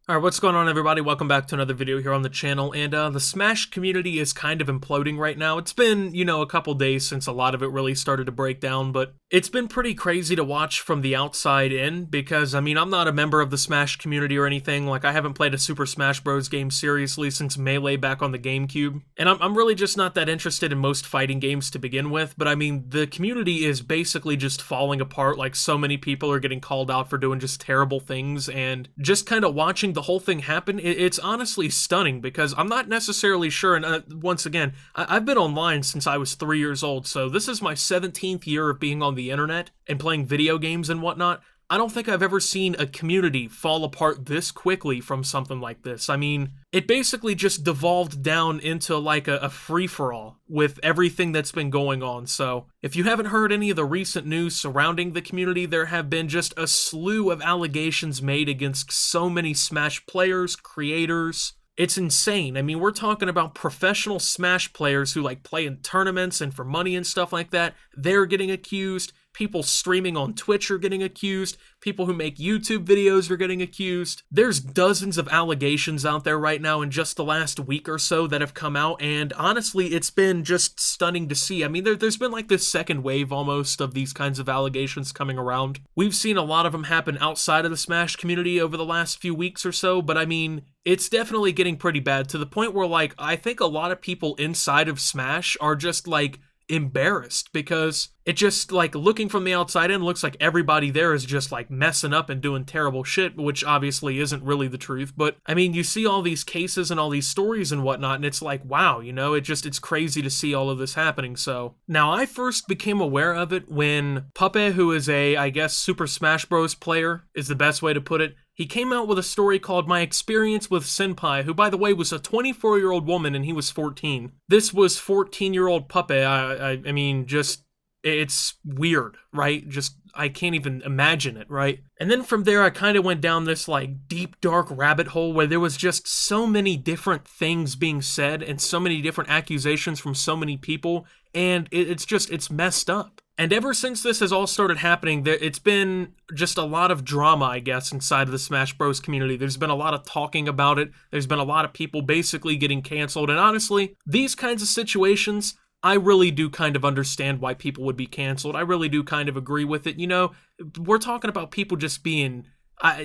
Alright, what's going on everybody? Welcome back to another video here on the channel, and the Smash community is kind of imploding right now. It's been, a couple days since a lot of it really started to break down, but it's been pretty crazy to watch from the outside in, because, I'm not a member of the Smash community or anything. Like, I haven't played a Super Smash Bros. Game seriously since Melee back on the GameCube, and I'm really just not that interested in most fighting games to begin with, but the community is basically just falling apart. Like, so many people are getting called out for doing just terrible things, and just kind of watching the whole thing happen, it's honestly stunning, because I'm not necessarily sure, and once again, I've been online since I was 3 years old, so this is my 17th year of being on the internet and playing video games and whatnot. I don't think I've ever seen a community fall apart this quickly from something like this. It basically just devolved down into like a free-for-all with everything that's been going on. So if you haven't heard any of the recent news surrounding the community, there have been just a slew of allegations made against so many Smash players, creators. It's insane. We're talking about professional Smash players who play in tournaments and for money and stuff like that. They're getting accused. People streaming on Twitch are getting accused. People who make YouTube videos are getting accused. There's dozens of allegations out there right now in just the last week or so that have come out, and honestly, it's been just stunning to see. There's been like this second wave almost of these kinds of allegations coming around. We've seen a lot of them happen outside of the Smash community over the last few weeks or so, but it's definitely getting pretty bad, to the point where I think a lot of people inside of Smash are just embarrassed, because it just looking from the outside in looks like everybody there is just messing up and doing terrible shit, which obviously isn't really the truth. But you see all these cases and all these stories and whatnot, and it's wow, it's crazy to see all of this happening. So now, I first became aware of it when Puppe, who is I guess Super Smash Bros. Player is the best way to put it, he came out with a story called My Experience with Senpai, who, by the way, was a 24-year-old woman and he was 14. This was 14-year-old Puppe. It's weird, right? I can't even imagine it, right? And then from there, I kind of went down this deep, dark rabbit hole where there was just so many different things being said and so many different accusations from so many people, and it's messed up. And ever since this has all started happening, it's been just a lot of drama, I guess, inside of the Smash Bros. Community. There's been a lot of talking about it. There's been a lot of people basically getting canceled. And honestly, these kinds of situations, I really do kind of understand why people would be canceled. I really do kind of agree with it. We're talking about people just being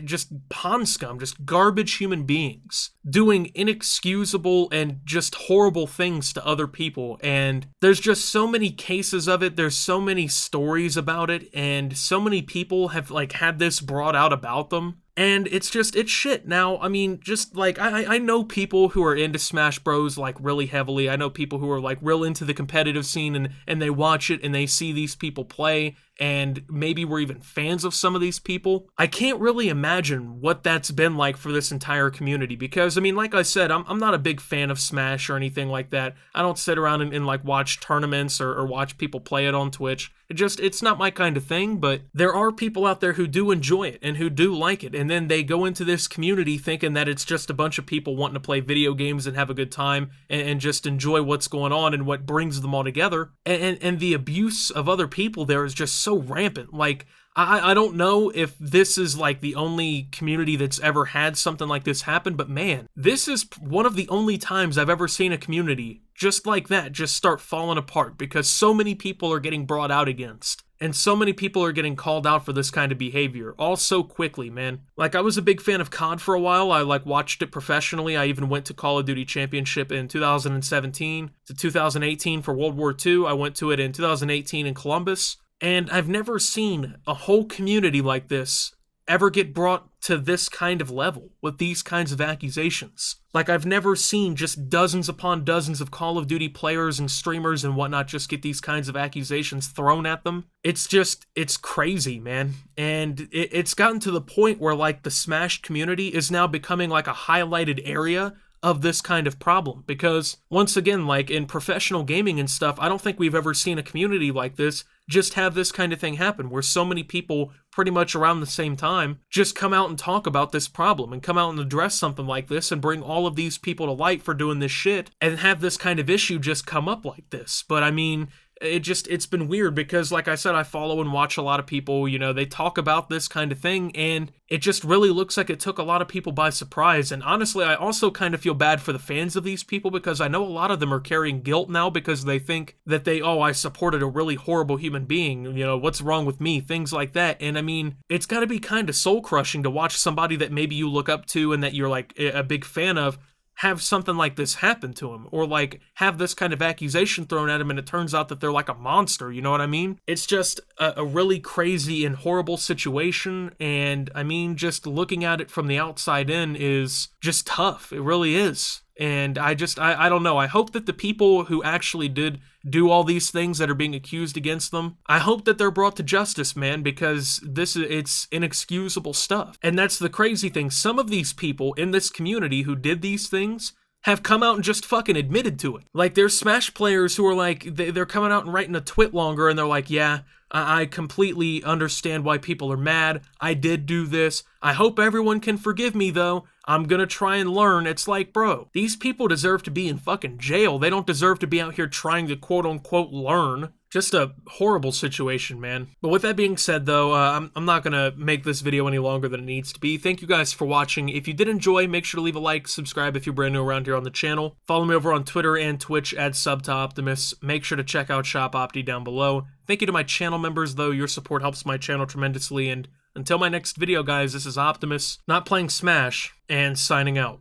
just pond scum, just garbage human beings, doing inexcusable and just horrible things to other people. And there's just so many cases of it. There's so many stories about it, and so many people have had this brought out about them. And it's shit. Now, I know people who are into Smash Bros. Really heavily. I know people who are real into the competitive scene, and they watch it and they see these people play, and maybe we're even fans of some of these people. I can't really imagine what that's been like for this entire community, because, like I said, I'm not a big fan of Smash or anything like that. I don't sit around and watch tournaments or watch people play it on Twitch. It's not my kind of thing, but there are people out there who do enjoy it and who do like it, and then they go into this community thinking that it's just a bunch of people wanting to play video games and have a good time and just enjoy what's going on and what brings them all together, and the abuse of other people there is just so rampant. I don't know if this is the only community that's ever had something like this happen, but man, this is one of the only times I've ever seen a community just like that just start falling apart, because so many people are getting brought out against, and so many people are getting called out for this kind of behavior, all so quickly, man. I was a big fan of COD for a while. I watched it professionally. I even went to Call of Duty Championship in 2017 to 2018 for World War II. I went to it in 2018 in Columbus. And I've never seen a whole community like this ever get brought to this kind of level with these kinds of accusations. I've never seen just dozens upon dozens of Call of Duty players and streamers and whatnot just get these kinds of accusations thrown at them. It's crazy, man. And it's gotten to the point where the Smash community is now becoming a highlighted area of this kind of problem, because once again, in professional gaming and stuff, I don't think we've ever seen a community like this just have this kind of thing happen, where so many people pretty much around the same time just come out and talk about this problem and come out and address something like this and bring all of these people to light for doing this shit and have this kind of issue just come up like this. But it's been weird because, like I said, I follow and watch a lot of people, you know, they talk about this kind of thing, and it just really looks like it took a lot of people by surprise. And honestly, I also kind of feel bad for the fans of these people, because I know a lot of them are carrying guilt now because they think that I supported a really horrible human being, you know, what's wrong with me, things like that. And I mean, it's gotta be kind of soul-crushing to watch somebody that maybe you look up to and that you're like a big fan of have something like this happen to him, or like have this kind of accusation thrown at him, and it turns out that they're like a monster, you know what I mean? It's just a really crazy and horrible situation, and I mean, just looking at it from the outside in is just tough. It really is. And I don't know. I hope that the people who actually did do all these things that are being accused against them, I hope that they're brought to justice, man, because it's inexcusable stuff. And that's the crazy thing. Some of these people in this community who did these things have come out and just fucking admitted to it. Like, there's Smash players who are like, they're coming out and writing a twit longer, and they're like, yeah, I completely understand why people are mad. I did do this. I hope everyone can forgive me, though. I'm gonna try and learn. It's like, bro, these people deserve to be in fucking jail. They don't deserve to be out here trying to quote-unquote learn. Just a horrible situation, man. But with that being said, though, I'm not gonna make this video any longer than it needs to be. Thank you guys for watching. If you did enjoy, make sure to leave a like, subscribe if you're brand new around here on the channel. Follow me over on Twitter and Twitch at @SubToOptimus. Make sure to check out Shop Opti down below. Thank you to my channel members, though. Your support helps my channel tremendously. And until my next video, guys, this is Optimus, not playing Smash, and signing out.